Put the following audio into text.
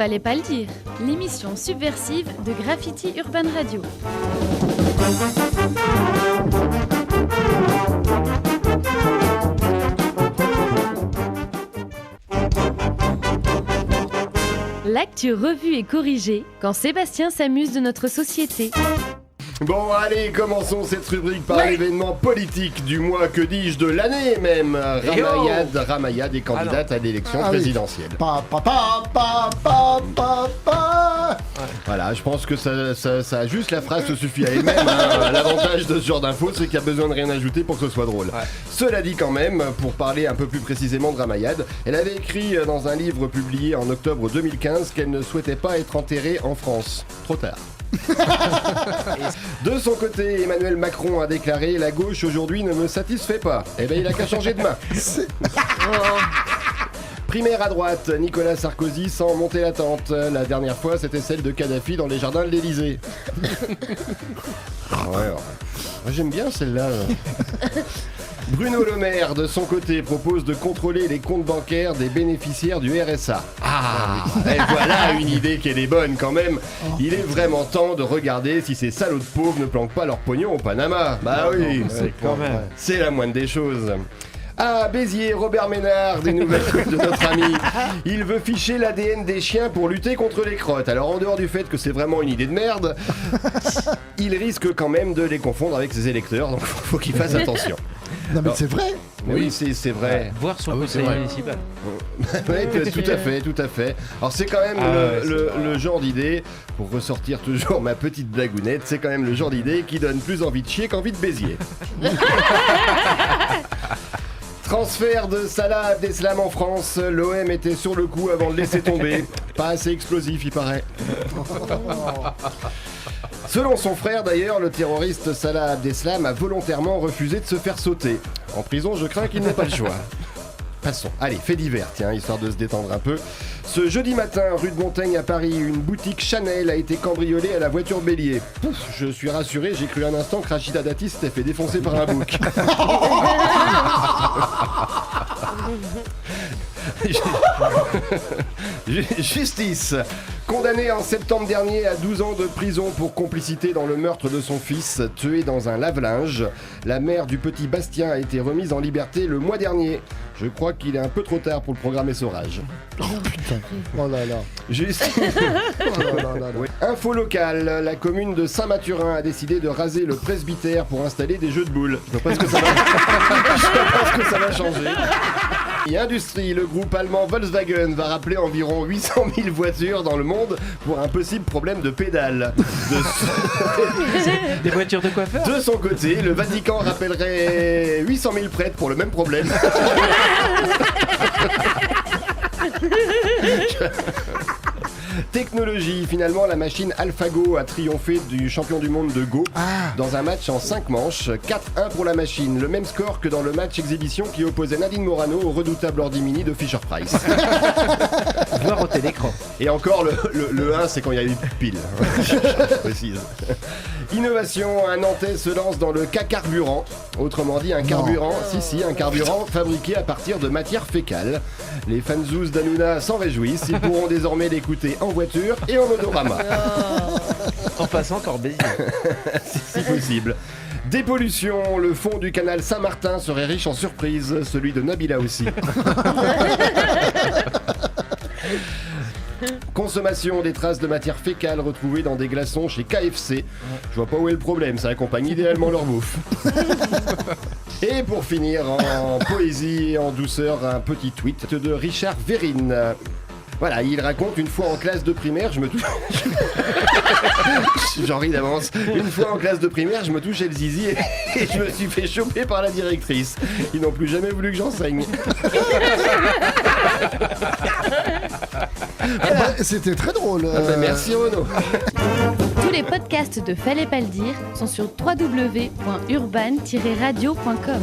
Fallait pas le dire, l'émission subversive de Graffiti Urban Radio. L'actu revue et corrigée quand Sébastien s'amuse de notre société. Bon, allez, commençons cette rubrique par l'événement politique du mois, que dis-je, de l'année même. Ramayad est candidate à l'élection présidentielle. Voilà, je pense que ça juste la phrase se suffit à elle-même. L'avantage de ce genre d'infos, c'est qu'il n'y a besoin de rien ajouter pour que ce soit drôle. Ouais. Cela dit quand même, pour parler un peu plus précisément de Ramayad, elle avait écrit dans un livre publié en octobre 2015 qu'elle ne souhaitait pas être enterrée en France. Trop tard. De son côté, Emmanuel Macron a déclaré « La gauche aujourd'hui ne me satisfait pas ». Eh ben il a qu'à changer de main. Primaire à droite, Nicolas Sarkozy sans monter la tente. La dernière fois, c'était celle de Kadhafi dans les jardins de l'Elysée. Moi, j'aime bien celle-là. Bruno Le Maire, de son côté, propose de contrôler les comptes bancaires des bénéficiaires du RSA. Et voilà une idée qui est bonne quand même. Il est vraiment temps de regarder si ces salauds de pauvres ne planquent pas leur pognon au Panama. Bah oui, c'est la moindre des choses. À Béziers, Robert Ménard, des nouvelles de notre ami. Il veut ficher l'ADN des chiens pour lutter contre les crottes. Alors en dehors du fait que c'est vraiment une idée de merde, il risque quand même de les confondre avec ses électeurs, donc faut qu'il fasse attention. Non mais c'est vrai. Oui, c'est vrai. Voir sur le conseil municipal. Oui, tout à fait. Alors c'est quand même le genre d'idée, pour ressortir toujours ma petite blagounette, c'est quand même le genre d'idée qui donne plus envie de chier qu'envie de Béziers. Transfert de Salah Abdeslam en France, l'OM était sur le coup avant de laisser tomber. Pas assez explosif, il paraît. Selon son frère d'ailleurs, le terroriste Salah Abdeslam a volontairement refusé de se faire sauter. En prison, je crains qu'il n'ait pas le choix. Passons. Allez, fait divers, tiens, histoire de se détendre un peu. Ce jeudi matin, rue de Montaigne à Paris, une boutique Chanel a été cambriolée à la voiture bélier. Pouf, je suis rassuré, j'ai cru un instant que Rachida Dati s'était fait défoncer par un bouc. Justice. Condamné en septembre dernier à 12 ans de prison pour complicité dans le meurtre de son fils, tué dans un lave-linge, la mère du petit Bastien a été remise en liberté le mois dernier. Je crois qu'il est un peu trop tard pour le programme Essorage. Oh putain. Oh là là. Justice. Oui. Info locale, la commune de Saint-Mathurin a décidé de raser le presbytère pour installer des jeux de boules. Je ne sais pas ce que ça va changer. Et industrie, le groupe allemand Volkswagen va rappeler environ 800 000 voitures dans le monde pour un possible problème de pédale. Des voitures de coiffeur. De son côté, le Vatican rappellerait 800 000 prêtres pour le même problème. Technologie, finalement la machine AlphaGo a triomphé du champion du monde de Go dans un match en 5 manches, 4-1 pour la machine, le même score que dans le match exhibition qui opposait Nadine Morano au redoutable Ordimini de Fisher-Price. Voir au télécran. Et encore le 1 c'est quand il y a eu pile, je précise. Innovation, un Nantais se lance dans le K-carburant, autrement dit un carburant, un carburant fabriqué à partir de matière fécale. Les fanzous d'Hanouna s'en réjouissent, ils pourront désormais l'écouter en voiture et en odorama. En passant par Béziers. Si possible. Dépollution, le fond du canal Saint-Martin serait riche en surprises, celui de Nabila aussi. Consommation, des traces de matière fécale retrouvées dans des glaçons chez KFC. Je vois pas où est le problème, ça accompagne idéalement leur bouffe. Et pour finir, en poésie et en douceur, un petit tweet de Richard Vérine. Voilà, il raconte une fois en classe de primaire, je me touche. J'en ris d'avance. Une fois en classe de primaire, je me touchais le zizi et je me suis fait choper par la directrice. Ils n'ont plus jamais voulu que j'enseigne. C'était très drôle. Merci Renaud. Tous les podcasts de Fallait pas le dire sont sur www.urban-radio.com.